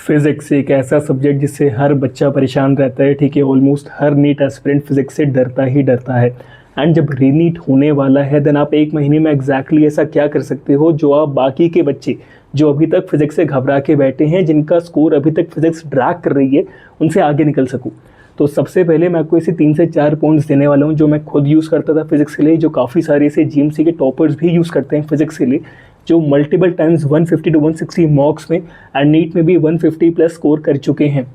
Physics एक ऐसा subject जिससे हर बच्चा परेशान रहता है, ठीक है। ऑलमोस्ट हर नीट एस्पिरेंट फिज़िक्स से डरता ही डरता है। एंड जब रीनीट होने वाला है देन आप एक महीने में एग्जैक्टली ऐसा क्या कर सकते हो जो आप बाकी के बच्चे जो अभी तक फिज़िक्स से घबरा के बैठे हैं, जिनका स्कोर अभी तक फिज़िक्स ड्रैग कर रही है, उनसे आगे निकल सकूँ। तो सबसे पहले मैं आपको ऐसे 3 से 4 पॉइंट्स देने वाला हूँ जो मैं खुद यूज़ करता था फिज़िक्स के लिए, जो काफ़ी सारे ऐसे जीएमसी के टॉपर्स भी यूज़ करते हैं फिज़िक्स के लिए, जो मल्टीपल टाइम्स 150 टू 160 मॉक्स में एंड नीट में भी 150 प्लस स्कोर कर चुके हैं।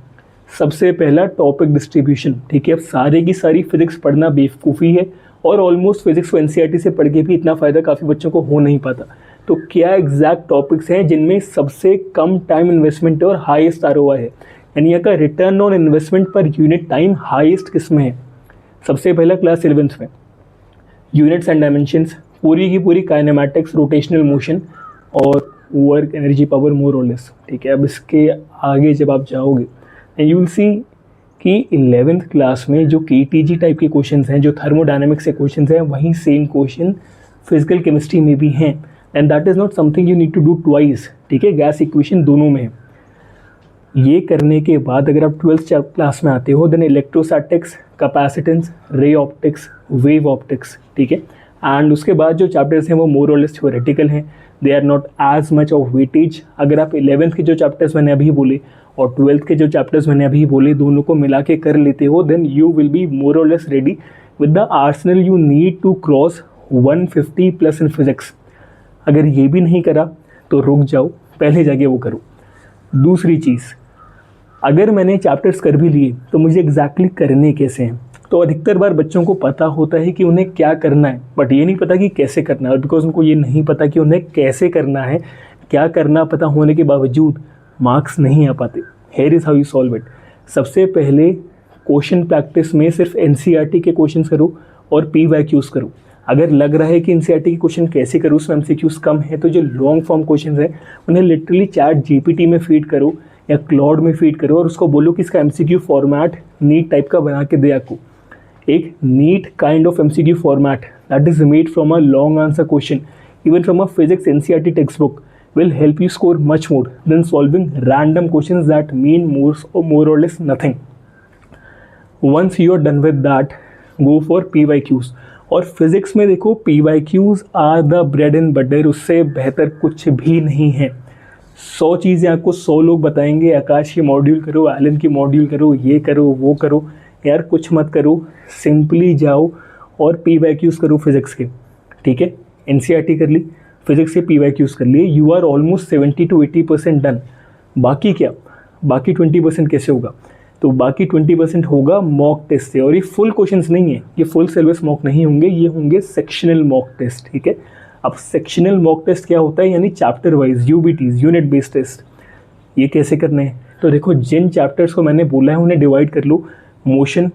सबसे पहला टॉपिक डिस्ट्रीब्यूशन, ठीक है। अब सारे की सारी फिज़िक्स पढ़ना बेवकूफ़ी है और ऑलमोस्ट फिज़िक्स को एनसीईआरटी से पढ़ के भी इतना फ़ायदा काफ़ी बच्चों को हो नहीं पाता। तो क्या एग्जैक्ट टॉपिक्स हैं जिनमें सबसे कम टाइम इन्वेस्टमेंट है और हाईएस्ट आरओआई है, यानी यहाँ का return on investment per unit time highest किस में है? सबसे पहला क्लास 11th में यूनिट्स एंड डायमेंशंस, पूरी की पूरी काइनेमैटिक्स, रोटेशनल मोशन और वर्क एनर्जी पावर मोर और लेस, ठीक है। अब इसके आगे जब आप जाओगे एंड यू विल सी कि 11th क्लास में जो केटीजी टाइप के क्वेश्चंस हैं, जो थर्मोडायनेमिक्स के क्वेश्चंस हैं, वहीं सेम क्वेश्चन फिजिकल केमिस्ट्री में भी हैं। And that is not something you need to do twice, ठीक है। गैस इक्वेशन दोनों में है। ये करने के बाद अगर आप 12th क्लास में आते हो then electrostatics, capacitance, ray optics, wave optics, ठीक है। एंड उसके बाद जो चैप्टर्स हैं वो मोर और लेस थ्योरेटिकल हैं, they are not as much of weightage. अगर आप 11th के जो चैप्टर्स मैंने अभी बोले और 12th के जो चैप्टर्स मैंने अभी बोले दोनों को मिला के कर लेते हो then you will be more और less ready with the arsenal you need to cross 150 plus in physics. अगर ये भी नहीं करा तो रुक जाओ, पहले जाके वो करो। दूसरी चीज़, अगर मैंने चैप्टर्स कर भी लिए तो मुझे एग्जैक्टली करने कैसे हैं? तो अधिकतर बार बच्चों को पता होता है कि उन्हें क्या करना है, बट ये नहीं पता कि कैसे करना है। और बिकॉज उनको ये नहीं पता कि उन्हें कैसे करना है, क्या करना पता होने के बावजूद मार्क्स नहीं आ पाते। Here is how you solve it. सबसे पहले क्वेश्चन प्रैक्टिस में सिर्फ एनसीईआरटी के क्वेश्चन करो और पीवाईक्यूज करो। अगर लग रहा है कि एनसीईआरटी के क्वेश्चन कैसे करूँ, उसमें एमसीक्यूज कम है, तो जो लॉन्ग फॉर्म क्वेश्चन है उन्हें लिटरली चैट जीपीटी में फीड करो या क्लाउड में फीड करो और उसको बोलो कि इसका एमसीक्यू फॉर्मेट नीट टाइप का बना के दे आपको। एक NEET kind of MCQ format that is made from a long answer question even from a physics NCERT text book will help you score much more than solving random questions that mean more or less nothing. Once you are done with that, go for PYQs. और physics में देखो PYQs are the bread and butter, उससे बेहतर कुछ भी नहीं है। 100 चीज़ें आपको 100 लोग बताएंगे, आकाश की मॉड्यूल करो, एलन की मॉड्यूल करो, ये करो वो करो, यार कुछ मत करो, सिंपली जाओ और PYQs करो फिजिक्स के, ठीक है। एनसीईआरटी कर ली, फिजिक्स के PYQs कर लिए, you are almost 70 to 80% done. बाकी क्या, बाकी 20% कैसे होगा? तो बाकी 20% होगा मॉक टेस्ट से। और ये फुल क्वेश्चंस नहीं है, ये फुल सिलेबस मॉक नहीं होंगे, ये होंगे सेक्शनल मॉक टेस्ट, ठीक है। अब सेक्शनल मॉक टेस्ट क्या होता है, यानी chapter wise UBTs, unit based test. ये कैसे करने हैं? तो देखो जिन चैप्टर्स को मैंने बोला है उन्हें डिवाइड कर लो। मोशन,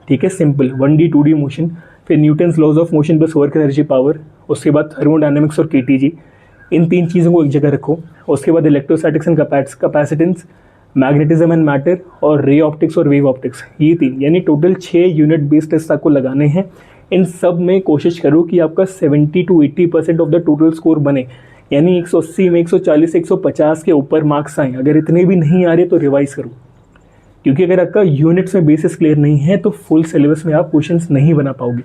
ठीक है, सिंपल 1D 2D मोशन, फिर Newton's laws of motion plus work energy power, उसके बाद थर्मोडायनेमिक्स और केटीजी, इन 3 चीज़ों को एक जगह रखो। उसके बाद electrostatics and capacitance, magnetism and matter और रे ऑप्टिक्स और वेव ऑप्टिक्स, ये 3, यानी टोटल 6 यूनिट बेस्ड टेस्ट आपको लगाने हैं। इन सब में कोशिश करो कि आपका 70 to 80% of the total score बने, यानी 180 में 140 से 150 के ऊपर मार्क्स आएँ। अगर इतने भी नहीं आ रहे तो रिवाइज करो, क्योंकि अगर आपका यूनिट्स में बेसिस क्लियर नहीं है तो फुल सिलेबस में आप क्वेश्चंस नहीं बना पाओगे।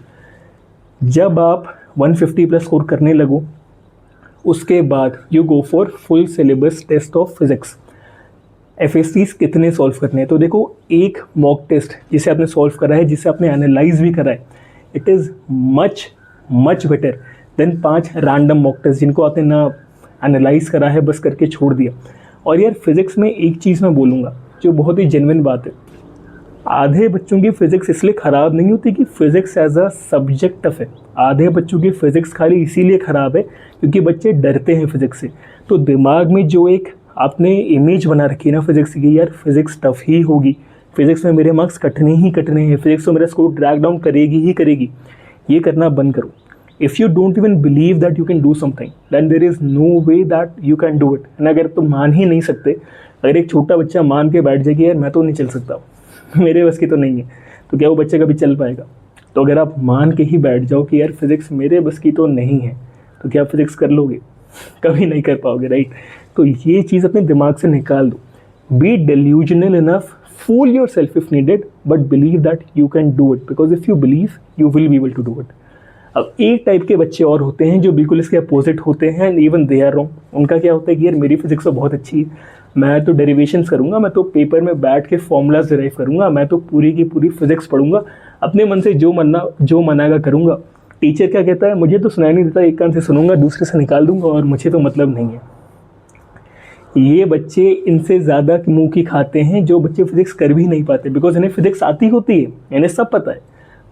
जब आप 150 प्लस स्कोर करने लगो उसके बाद you go for full syllabus test of physics. FSTs कितने सॉल्व करने हैं? तो देखो एक मॉक टेस्ट जिसे आपने सॉल्व करा है, जिसे आपने एनालाइज भी करा है, it is much much better than 5 random mock test जिनको आपने ना एनालाइज करा है, बस करके छोड़ दिया। और यार फिजिक्स में एक चीज़ मैं बोलूँगा जो बहुत ही जेन्युइन बात है, आधे बच्चों की फ़िज़िक्स इसलिए ख़राब नहीं होती कि physics as a subject tough है। आधे बच्चों की फ़िज़िक्स खाली इसीलिए ख़राब है क्योंकि बच्चे डरते हैं फ़िज़िक्स से। तो दिमाग में जो एक आपने इमेज बना रखी है ना फ़िज़िक्स की, यार फ़िज़िक्स टफ ही होगी, फ़िज़िक्स में मेरे मार्क्स कटने ही कटने हैं, फ़िज़िक्स तो मेरा स्कोर ड्रैग डाउन करेगी ही करेगी, ये करना बंद करो। If you don't even believe that you can do something then there is no way that you can do it. And अगर तुम मान ही नहीं सकते, अगर एक छोटा बच्चा मान के बैठ जाएगी यार मैं तो नहीं चल सकता, मेरे बस की तो नहीं है, तो क्या वो बच्चा कभी चल पाएगा? तो अगर आप मान के ही बैठ जाओ कि यार फिज़िक्स मेरे बस की तो नहीं है, तो क्या आप फिज़िक्स कर लोगे? कभी नहीं कर पाओगे, राइट। तो ये चीज़ अपने दिमाग से निकाल दो। Be delusional enough, fool yourself if needed, but believe that you can do it, because if you believe you will be able to do it. अब एक टाइप के बच्चे और होते हैं जो बिल्कुल इसके अपोजिट होते हैं, and even they are wrong. उनका क्या होता है कि यार मेरी फिजिक्स तो बहुत अच्छी है, मैं तो डेरिवेशंस करूँगा, मैं तो पेपर में बैठ के फॉर्मूलाज डिराइव करूँगा, मैं तो पूरी की पूरी फिजिक्स पढ़ूंगा, अपने मन से जो मनागा करूँगा। टीचर क्या कहता है, मुझे तो सुनाई नहीं देता, एक कान से सुनूंगा दूसरे से निकाल दूंगा, और मुझे तो मतलब नहीं है। ये बच्चे इनसे ज़्यादा मुँह की खाते हैं जो बच्चे फिजिक्स कर भी नहीं पाते, बिकॉज इन्हें फिजिक्स आती होती है, इन्हें सब पता है,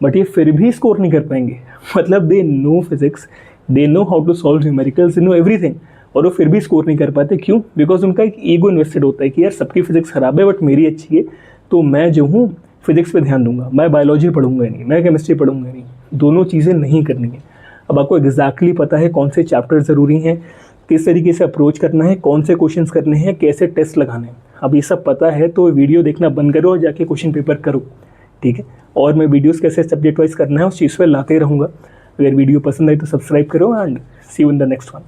बट ये फिर भी स्कोर नहीं कर पाएंगे। मतलब they know physics, they know how to solve numericals, they know everything, और वो फिर भी स्कोर नहीं कर पाते। क्यों? बिकॉज उनका एक ईगो इन्वेस्टेड होता है कि यार सबकी फिजिक्स खराब है बट मेरी अच्छी है, तो मैं जो हूँ फिजिक्स पे ध्यान दूंगा, मैं बायोलॉजी पढ़ूंगा नहीं, मैं केमिस्ट्री पढ़ूंगा नहीं, दोनों चीज़ें नहीं करनी है। अब आपको एग्जैक्टली पता है कौन से चैप्टर ज़रूरी हैं, किस तरीके से अप्रोच करना है, कौन से क्वेश्चंस करने हैं, कैसे टेस्ट लगाने हैं। अब ये सब पता है तो वीडियो देखना बंद करो और जाके क्वेश्चन पेपर करो, ठीक है। और मैं वीडियोस कैसे सब्जेक्ट वाइज करना है उस चीज़ पर लाते रहूँगा। अगर वीडियो पसंद आई तो सब्सक्राइब करो, and see you in the next one.